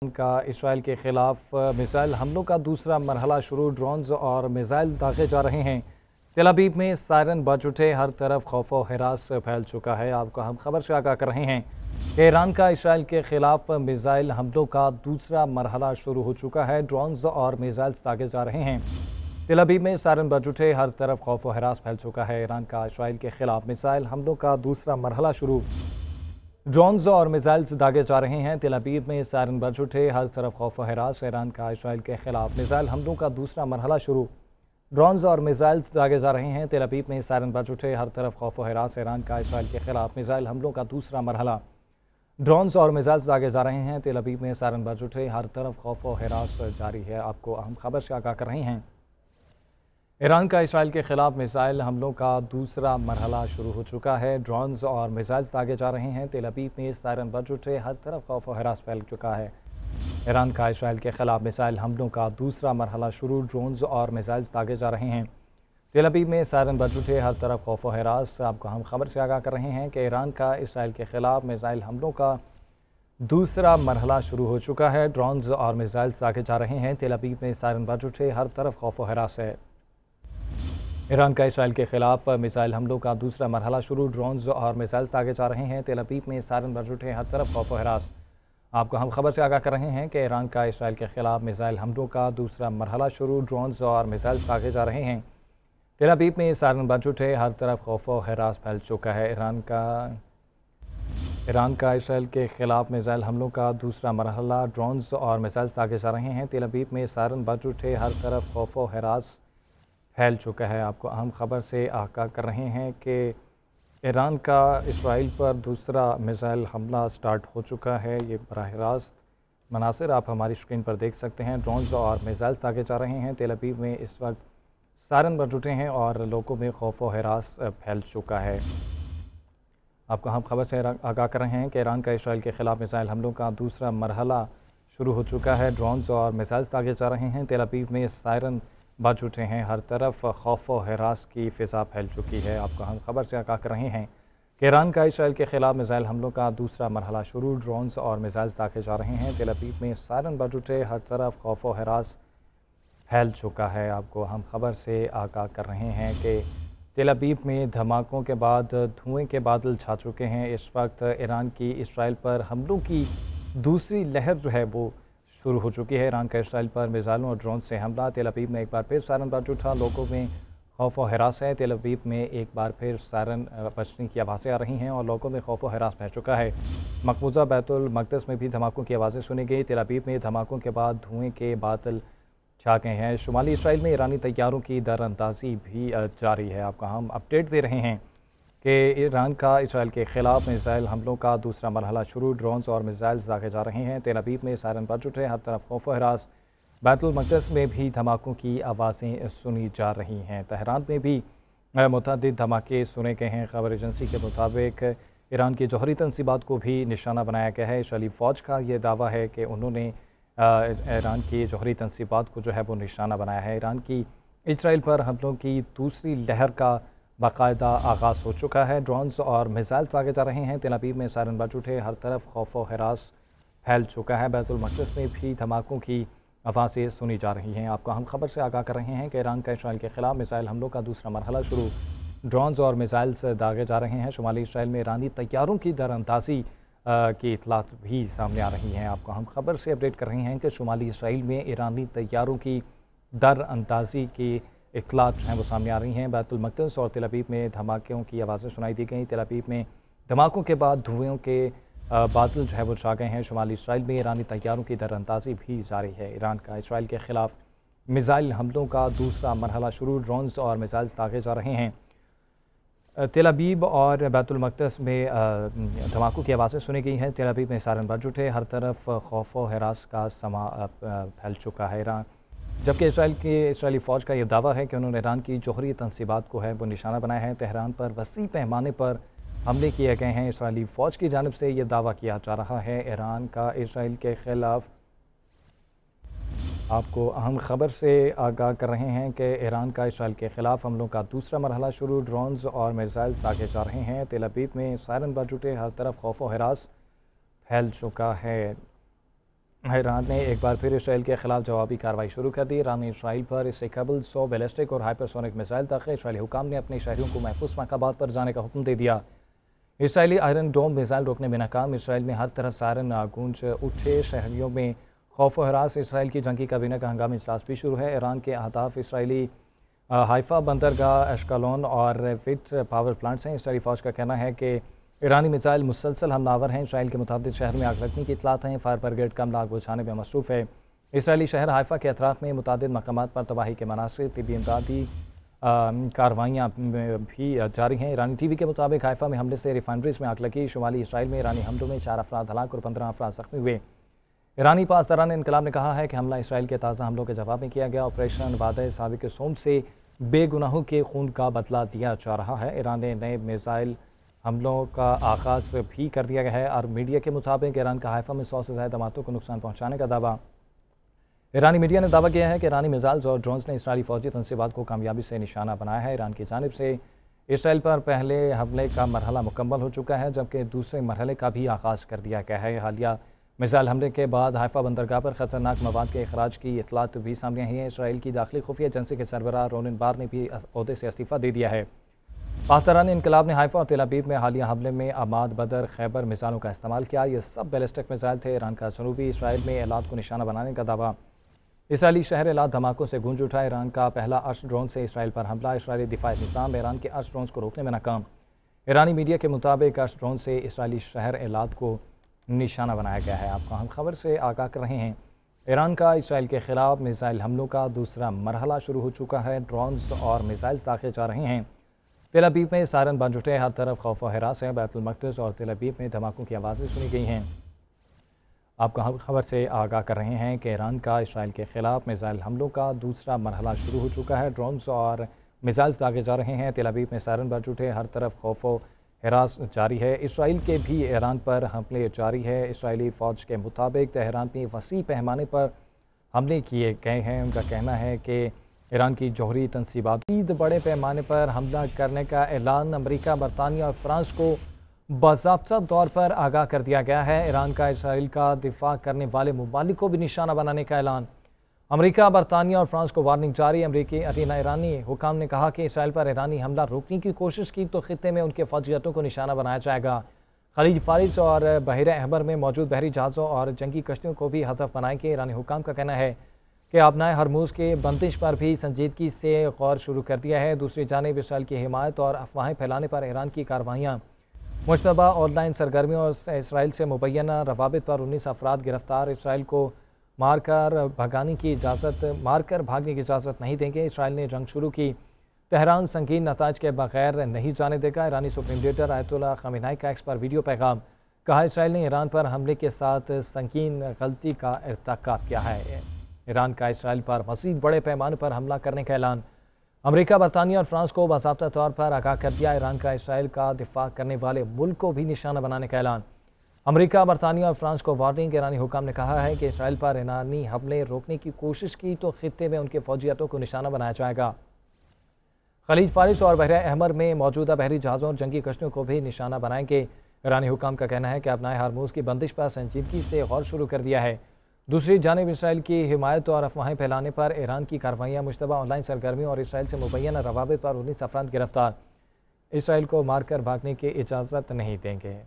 کا اسرائیل کے خلاف میزائل حملوں کا دوسرا مرحلہ شروع، ڈرونز اور میزائل داغے جا رہے ہیں۔ تل ابیب میں سائرن بج اٹھے، ہر طرف خوف و ہراس پھیل چکا ہے۔ آپ کو ہم خبر سے آگاہ کر رہے ہیں کہ ایران کا اسرائیل کے خلاف میزائل حملوں کا دوسرا مرحلہ شروع ہو چکا ہے، ڈرونز اور میزائل داغے جا رہے ہیں۔ تل ابیب میں سائرن بج اٹھے، ہر طرف خوف و ہراس پھیل چکا ہے۔ ایران کا اسرائیل کے خلاف میزائل حملوں کا دوسرا مرحلہ شروع، ڈرونز اور میزائلز داغے جا رہے ہیں۔ تل ابیب میں سائرن بج اٹھے، ہر طرف خوف و ہراس۔ ایران کا اسرائیل کے خلاف میزائل حملوں کا دوسرا مرحلہ شروع، ڈرونز اور میزائلز داغے جا رہے ہیں۔ تل ابیب میں سائرن بج اٹھے، ہر طرف خوف و ہراس۔ ایران کا اسرائیل کے خلاف میزائل حملوں کا دوسرا مرحلہ، ڈرونز اور میزائلز داغے جا رہے ہیں۔ تل ابیب میں سائرن بج اٹھے، ہر طرف خوف و ہراس جاری ہے۔ آپ کو اہم خبر سے آگاہ کر رہے ہیں۔ ایران کا اسرائیل کے خلاف میزائل حملوں کا دوسرا مرحلہ شروع ہو چکا ہے، ڈرونز اور میزائلز داغے جا رہے ہیں۔ تل ابیب میں سائرن بج اٹھے، ہر طرف خوف و ہراس پھیل چکا ہے۔ ایران کا اسرائیل کے خلاف میزائل حملوں کا دوسرا مرحلہ شروع، ڈرونز اور میزائلز داغے جا رہے ہیں۔ تل ابیب میں سائرن بج اٹھے، ہر طرف خوف و ہراس۔ آپ کو ہم خبر سے آگاہ کر رہے ہیں کہ ایران کا اسرائیل کے خلاف میزائل حملوں کا دوسرا مرحلہ شروع ہو چکا ہے، ڈرونز اور میزائلز داغے جا رہے ہیں۔ تل ابیب میں سائرن بج اٹھے، ہر طرف خوف و ہراس ہے۔ ایران کا اسرائیل کے خلاف میزائل حملوں کا دوسرا مرحلہ شروع، ڈرونز اور میزائلز داغے جا رہے ہیں۔ تل ابیب میں سائرن بج اٹھے، ہر طرف خوف و ہراس۔ آپ کو ہم خبر سے آگاہ کر رہے ہیں کہ ایران کا اسرائیل کے خلاف میزائل حملوں کا دوسرا مرحلہ شروع، ڈرونز اور میزائلز داغے جا رہے ہیں۔ تل ابیب میں سائرن بج اٹھے، ہر طرف خوف و ہراس پھیل چکا ہے۔ ایران کا اسرائیل کے خلاف میزائل حملوں کا دوسرا مرحلہ، ڈرونز اور میزائلز داغے جا رہے ہیں۔ تل ابیب میں سائرن بج اٹھے، ہر طرف خوف و ہراس پھیل چکا ہے۔ آپ کو اہم خبر سے آگاہ کر رہے ہیں کہ ایران کا اسرائیل پر دوسرا میزائل حملہ سٹارٹ ہو چکا ہے۔ یہ براہ راست مناظر آپ ہماری اسکرین پر دیکھ سکتے ہیں، ڈرونز اور میزائلز داغے جا رہے ہیں۔ تل ابیب میں اس وقت سائرن بج اٹھے ہیں اور لوگوں میں خوف و ہراس پھیل چکا ہے۔ آپ کو ہم خبر سے آگاہ کر رہے ہیں کہ ایران کا اسرائیل کے خلاف میزائل حملوں کا دوسرا مرحلہ شروع ہو چکا ہے، ڈرونز اور میزائلز داغے جا رہے ہیں۔ تل ابیب میں سائرن بج اٹھے ہیں، ہر طرف خوف و ہراس کی فضا پھیل چکی ہے۔ آپ کو ہم خبر سے آگاہ کر رہے ہیں کہ ایران کا اسرائیل کے خلاف میزائل حملوں کا دوسرا مرحلہ شروع، ڈرونز اور میزائلز داغے جا رہے ہیں۔ تل ابیب میں سائرن بج اٹھے، ہر طرف خوف و ہراس پھیل چکا ہے۔ آپ کو ہم خبر سے آگاہ کر رہے ہیں کہ تل ابیب میں دھماکوں کے بعد دھوئیں کے بادل چھا چکے ہیں۔ اس وقت ایران کی اسرائیل پر حملوں کی دوسری لہر جو ہے وہ شروع ہو چکی ہے۔ ایران کا اسرائیل پر میزائلوں اور ڈرون سے حملہ، تل ابیب میں ایک بار پھر سائرن بج اٹھا، لوگوں میں خوف و ہراس ہے۔ تل ابیب میں ایک بار پھر سائرن بجنے کی آوازیں آ رہی ہیں اور لوگوں میں خوف و ہراس پھیل چکا ہے۔ مقبوضہ بیت المقدس میں بھی دھماکوں کی آوازیں سنی گئی۔ تل ابیب میں دھماکوں کے بعد دھوئیں کے بادل چھا گئے ہیں۔ شمالی اسرائیل میں ایرانی طیاروں کی در اندازی بھی جاری ہے۔ آپ کو ہم اپڈیٹ دے رہے ہیں کہ ایران کا اسرائیل کے خلاف میزائل حملوں کا دوسرا مرحلہ شروع، ڈرونز اور میزائلز داغے جا رہے ہیں۔ تل ابیب میں سائرن بج اٹھے، ہر طرف خوف و ہراس۔ بیت المقدس میں بھی دھماکوں کی آوازیں سنی جا رہی ہیں۔ تہران میں بھی متعدد دھماکے سنے گئے ہیں۔ خبر ایجنسی کے مطابق ایران کی جوہری تنصیبات کو بھی نشانہ بنایا گیا ہے۔ اسرائیلی فوج کا یہ دعویٰ ہے کہ انہوں نے ایران کی جوہری تنصیبات کو جو ہے وہ نشانہ بنایا ہے۔ ایران کی اسرائیل پر حملوں کی دوسری لہر کا باقاعدہ آغاز ہو چکا ہے، ڈرونز اور میزائلز داغے جا رہے ہیں۔ تل ابیب میں سائرن بج اٹھے، ہر طرف خوف و ہراس پھیل چکا ہے۔ بیت المقدس میں بھی دھماکوں کی آوازیں سنی جا رہی ہیں۔ آپ کو ہم خبر سے آگاہ کر رہے ہیں کہ ایران کا اسرائیل کے خلاف میزائل حملوں کا دوسرا مرحلہ شروع، ڈرونز اور میزائلز داغے جا رہے ہیں۔ شمالی اسرائیل میں ایرانی طیاروں کی در اندازی کی اطلاعات بھی سامنے آ رہی ہیں۔ آپ کو ہم خبر سے اپڈیٹ کر رہے ہیں کہ شمالی اسرائیل میں ایرانی طیاروں کی در اندازی کی اطلاعات جو ہیں وہ سامنے آ رہی ہیں۔ بیت المقدس اور تل ابیب میں دھماکوں کی آوازیں سنائی دی گئیں۔ تل ابیب میں دھماکوں کے بعد دھوئیں کے بادل جو ہے وہ چھا گئے ہیں۔ شمالی اسرائیل میں ایرانی طیاروں کی در اندازی بھی جاری ہے۔ ایران کا اسرائیل کے خلاف میزائل حملوں کا دوسرا مرحلہ شروع، ڈرونز اور میزائلز داغے جا رہے ہیں۔ تل ابیب اور بیت المقدس میں دھماکوں کی آوازیں سنی گئی ہیں۔ تل ابیب میں سائرن بج اٹھے، ہر طرف خوف و ہراس کا سما پھیل چکا ہے۔ جبکہ اسرائیلی فوج کا یہ دعویٰ ہے کہ انہوں نے ایران کی جوہری تنصیبات کو ہے وہ نشانہ بنایا ہے۔ تہران پر وسیع پیمانے پر حملے کیے گئے ہیں۔ اسرائیلی فوج کی جانب سے یہ دعویٰ کیا جا رہا ہے۔ ایران کا اسرائیل کے خلاف آپ کو اہم خبر سے آگاہ کر رہے ہیں کہ ایران کا اسرائیل کے خلاف حملوں کا دوسرا مرحلہ شروع، ڈرونز اور میزائلز داغے جا رہے ہیں۔ تل ابیب میں سائرن بج اٹھے، ہر طرف خوف و ہراس پھیل چکا ہے۔ ایران نے ایک بار پھر اسرائیل کے خلاف جوابی کارروائی شروع کر دی۔ ایران نے اسرائیل پر اس سے قبل 100 بیلسٹک اور ہائپرسونک میزائل داغے۔ اسرائیلی حکام نے اپنے شہریوں کو محفوظ مقامات پر جانے کا حکم دے دیا۔ اسرائیلی آئرن ڈوم میزائل روکنے میں ناکام۔ اسرائیل میں ہر طرف سائرن گونج اٹھے، شہریوں میں خوف و ہراس۔ اسرائیل کی جنگی کابینہ کا ہنگامی اجلاس بھی شروع ہے۔ ایران کے اہداف اسرائیلی حیفا بندرگاہ، اشکالون اور وٹ پاور پلانٹس ہیں۔ اسرائیلی فوج کا کہنا ہے کہ ایرانی میزائل مسلسل حملہ آور ہیں۔ اسرائیل کے متعدد شہر میں آگ لگنے کی اطلاعات ہیں۔ فائر بریگیڈ کم آگ بجھانے میں مصروف ہے۔ اسرائیلی شہر حیفا کے اطراف میں متعدد مقامات پر تباہی کے مناظر، طبی امدادی کارروائیاں بھی جاری ہیں۔ ایرانی ٹی وی کے مطابق حیفا میں حملے سے ریفائنریز میں آگ لگی۔ شمالی اسرائیل میں ایرانی حملوں میں 4 افراد ہلاک اور 15 افراد زخمی ہوئے۔ ایرانی پاسداران انقلاب نے کہا ہے کہ حملہ اسرائیل کے تازہ حملوں کے جواب میں کیا گیا۔ آپریشن وعدہ صادق سوم سے بے گناہوں کے خون کا بدلہ دیا جا رہا ہے۔ ایران نے نئے میزائل حملوں کا آغاز بھی کر دیا گیا ہے اور میڈیا کے مطابق ایران کا حیفا میں 100 سے زائد عمارتوں کو نقصان پہنچانے کا دعویٰ۔ ایرانی میڈیا نے دعویٰ کیا ہے کہ ایرانی میزائلز اور ڈرونز نے اسرائیلی فوجی تنصیبات کو کامیابی سے نشانہ بنایا ہے۔ ایران کی جانب سے اسرائیل پر پہلے حملے کا مرحلہ مکمل ہو چکا ہے، جبکہ دوسرے مرحلے کا بھی آغاز کر دیا گیا ہے۔ حالیہ میزائل حملے کے بعد حیفا بندرگاہ پر خطرناک مواد کے اخراج کی اطلاعات بھی سامنے آئی ہیں۔ اسرائیل کی داخلی خفیہ ایجنسی کے سربراہ رونن بار نے بھی عہدے سے استعفیٰ دے دیا ہے۔ پاسداران انقلاب نے حیفا اور تل ابیب میں حالیہ حملے میں عماد بدر خیبر میزائلوں کا استعمال کیا۔ یہ سب بیلسٹک میزائل تھے۔ ایران کا جنوبی اسرائیل میں ایلات کو نشانہ بنانے کا دعویٰ۔ اسرائیلی شہر ایلات دھماکوں سے گونج اٹھا۔ ایران کا پہلا ارش ڈرون سے اسرائیل پر حملہ۔ اسرائیلی دفاعی نظام ایران کے ارش ڈرونز کو روکنے میں ناکام۔ ایرانی میڈیا کے مطابق ارش ڈرون سے اسرائیلی شہر ایلات کو نشانہ بنایا گیا ہے۔ آپ کو ہم خبر سے آگاہ کر رہے ہیں۔ ایران کا اسرائیل کے خلاف میزائل حملوں کا دوسرا مرحلہ شروع ہو چکا ہے۔ ڈرونز اور میزائل داغے جا رہے ہیں۔ تل ابیب میں سائرن بن اٹھے، ہر طرف خوف و ہراس ہے۔ بیت المقدس اور تل ابیب میں دھماکوں کی آوازیں سنی گئی ہیں۔ آپ کو ہم خبر سے آگاہ کر رہے ہیں کہ ایران کا اسرائیل کے خلاف میزائل حملوں کا دوسرا مرحلہ شروع ہو چکا ہے۔ ڈرونز اور میزائل داغے جا رہے ہیں۔ تل ابیب میں سائرن بن اٹھے، ہر طرف خوف و ہراس جاری ہے۔ اسرائیل کے بھی ایران پر حملے جاری ہے۔ اسرائیلی فوج کے مطابق تہران میں وسیع پیمانے پر حملے کیے گئے ہیں۔ ان کا کہنا ہے کہ ایران کی جوہری تنصیبات بڑے پیمانے پر حملہ کرنے کا اعلان۔ امریکہ، برطانیہ اور فرانس کو باضابطہ طور پر آگاہ کر دیا گیا ہے۔ ایران کا اسرائیل کا دفاع کرنے والے ممالک کو بھی نشانہ بنانے کا اعلان۔ امریکہ، برطانیہ اور فرانس کو وارننگ جاری۔ امریکی ایرانی حکام نے کہا کہ اسرائیل پر ایرانی حملہ روکنے کی کوشش کی تو خطے میں ان کے فوجی اڈوں کو نشانہ بنایا جائے گا۔ خلیج فارس اور بحیرہ احمر میں موجود بحری جہازوں اور جنگی کشتیوں کو بھی ہدف بنائیں گے۔ ایرانی حکام کا کہنا ہے کہ آبنائے ہرموز کے بندش پر بھی سنجیدگی سے غور شروع کر دیا ہے۔ دوسری جانب اسرائیل کی حمایت اور افواہیں پھیلانے پر ایران کی کارروائیاں۔ مشتبہ آن لائن سرگرمیوں اور اسرائیل سے مبینہ روابط پر 19 افراد گرفتار۔ اسرائیل کو مار کر بھاگنے کی اجازت نہیں دیں گے۔ اسرائیل نے جنگ شروع کی۔ تہران سنگین نتائج کے بغیر نہیں جانے دے گا۔ ایرانی سپریم لیڈر آیت اللہ خامنہئی کا ایکس پر ویڈیو پیغام۔ کہا اسرائیل نے ایران پر حملے کے ساتھ سنگین غلطی کا ارتکاب کیا ہے۔ ایران کا اسرائیل پر مزید بڑے پیمانے پر حملہ کرنے کا اعلان۔ امریکہ، برطانیہ اور فرانس کو باضابطہ طور پر آگاہ کر دیا۔ ایران کا اسرائیل کا دفاع کرنے والے ملک کو بھی نشانہ بنانے کا اعلان۔ امریکہ، برطانیہ اور فرانس کو وارننگ۔ ایرانی حکام نے کہا ہے کہ اسرائیل پر ایرانی حملے روکنے کی کوشش کی تو خطے میں ان کے فوجی اڈوں کو نشانہ بنایا جائے گا۔ خلیج فارس اور بحیرہ احمر میں موجودہ بحری جہازوں اور جنگی کشتیوں کو بھی نشانہ بنائیں گے۔ ایرانی حکام کا کہنا ہے کہ آبنائے ہرموز کی بندش پر سنجیدگی سے غور شروع کر دیا ہے۔ دوسری جانب اسرائیل کی حمایت اور افواہیں پھیلانے پر ایران کی کارروائیاں۔ مشتبہ آن لائن سرگرمیوں اور اسرائیل سے مبینہ روابط پر 19 افراد گرفتار۔ اسرائیل کو مار کر بھاگنے کی اجازت نہیں دیں گے۔